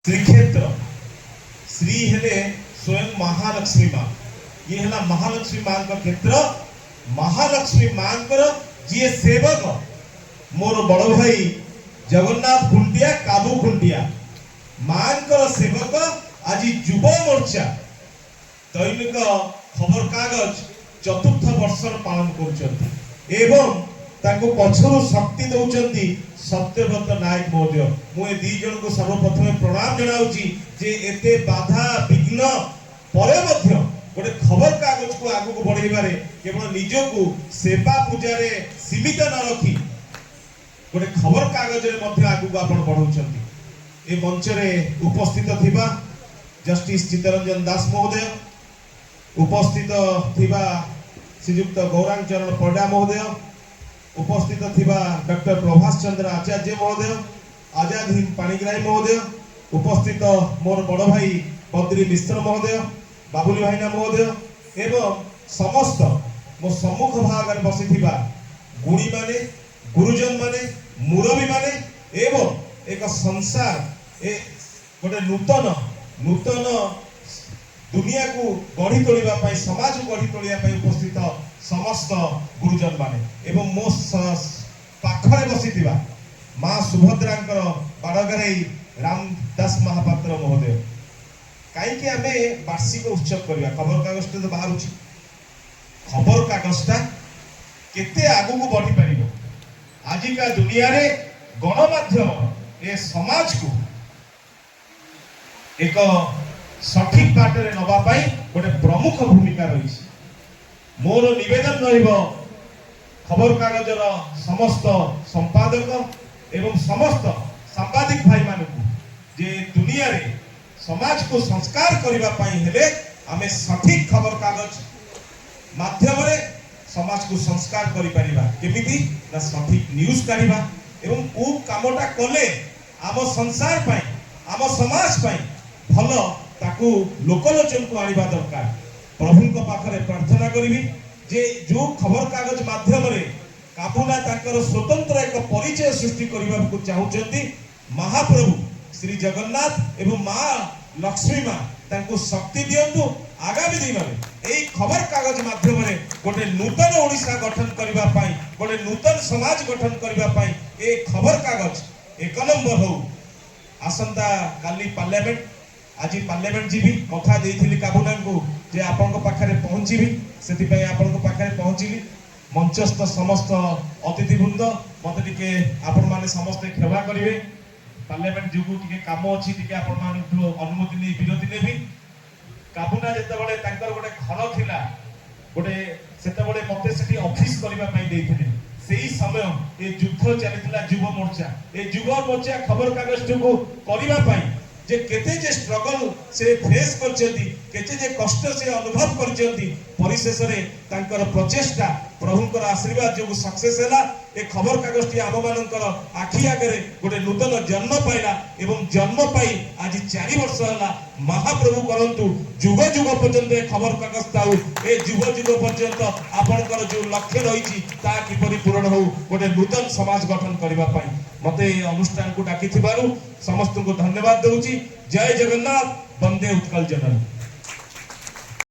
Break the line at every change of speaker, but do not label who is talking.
श्रीक्षेत्र श्री हेले स्वयं महालक्ष्मी माँ ये है महालक्ष्मी माँ का क्षेत्र महालक्ष्मी माँ जी सेवक मोर बड़ भाई जगन्नाथ खुंटिया काबू खुंटिया माँ सेवक आज युव मोर्चा दैनिक खबर कागज चतुर्थ वर्ष पालन कर पछरु शक्ति दौरान सत्यव्रत नायक महोदय मुझे दी जन को सर्वप्रथम प्रणाम जनाऊँगी जे एते बाधा विघ्न पर गोटे खबर कागज को आग को बढ़ाइबारे केवल निजको सेवा पूजा रे सीमित न रखी गोटे खबर कागज रे आग को आपण बढ़ाउछंती। ए मंच रे उपस्थित थिबा जस्टिस चित्तरंजन दास महोदय, उपस्थित थिबा श्रीयुक्त गौरांग चरण परिडा महोदय, उपस्थित थिबा डॉक्टर प्रभाष चंद्र आचार्य महोदय, आजाद हिंद पाणिग्राही महोदय, उपस्थित मोर बड़ भाई बद्री मिश्र महोदय, बाबुली भाईना महोदय एवं समस्त मो सम्मुख भाग में बसी गुणी माने गुरुजन माने मुरबी माने एवं एक संसार ए गोटे नूतन नूतन दुनिया को गढ़ी तोड़ा समाज को गढ़ी तोड़ा उपस्थित समस्त गुरुजन माने एवं मो पाखरे बसी माँ सुभद्रा बाड़गरे रामदास महापात्र महोदय कहीं आम वार्षिक उत्सव करवा खबर कागज तो बाहर खबर कागजटा केते आगु को बढ़ी पार आजिका दुनिया रे गणमाध्यम ए समाज को एक सठिक बाटर नवाई गोटे प्रमुख भूमिका रही। मोर निवेदन रहिबो खबर कागजर समस्त संपादक एवं समस्त सांबादिक भाई मानकु जे दुनिया रे समाज को संस्कार करबा पई हेले आमे सठिक खबर कागज माध्यम रे समाज को संस्कार करि परिबा केमिति ना सठिक न्यूज काढिबा एवं को कामटा कले आम संसार पई आम समाज पई भलो ताकू लोकलोचन को आनिबा दरकार। प्रभु को पाखरे प्रार्थना करी जे जो खबर कागज माध्यम रे काबुना ताकर स्वतंत्र एक परिचय सृष्टि करबा को चाहउचंती महाप्रभु श्री जगन्नाथ एवं माँ लक्ष्मी माँ तांको शक्ति दियंतु आगामी दिन में एई खबर कागज माध्यम रे गोटे नूतन ओडिशा गठन करबा पई गोटे नूतन समाज गठन करबा पई ए खबर कागज एक नंबर हो। आसंता काली पार्लियामेंट आज पार्लियामेंट जीवी कथा देइथिली काबुना को जे आपन को पाखरे पहुंचीबी सेति पई आपन को पाखरे पहुंचीली मंचस्थ समस्त अतिथिवृंद मते टिके आपन माने समस्त क्षमा करिवे पार्लियामेंट जुगु टिके काम अछि टिके आपन माने अनुमति नै विरोधी नेबी काबुना जेते बळे तांकर गोटे घर थिला गोटे सेते बळे मते सेठी ऑफिस करबा पई देइथिले सेही समय ए युद्ध चलितला युव मोर्चा ए युव मोर्चा खबर कागज को करबा पई जे केते जे स्ट्रगल से फेस करचंती केते जे कष्ट से अनुभव करचंती परिशेष रे तांकर प्रचेष्टा प्रभुंकर आशीर्वाद जो सक्सेस हैला ए खबर कागजटी आम मानकर आखि आगे गोटे नूतन जन्म पाइला एवं जन्म पाई आज 4 वर्ष हैला महाप्रभु करंतु जुग जुग पर्यंत खबर कागज ताऊ ए जुग जुग पर्यंत आपनकर जो लक्ष्य रही ता किपरि पूर्ण हो गोटे नूतन समाज गठन करबा पई मते अनुष्ठान को डाकी समस्त को धन्यवाद दूची। जय जगन्नाथ, वंदे उत्कल जननी।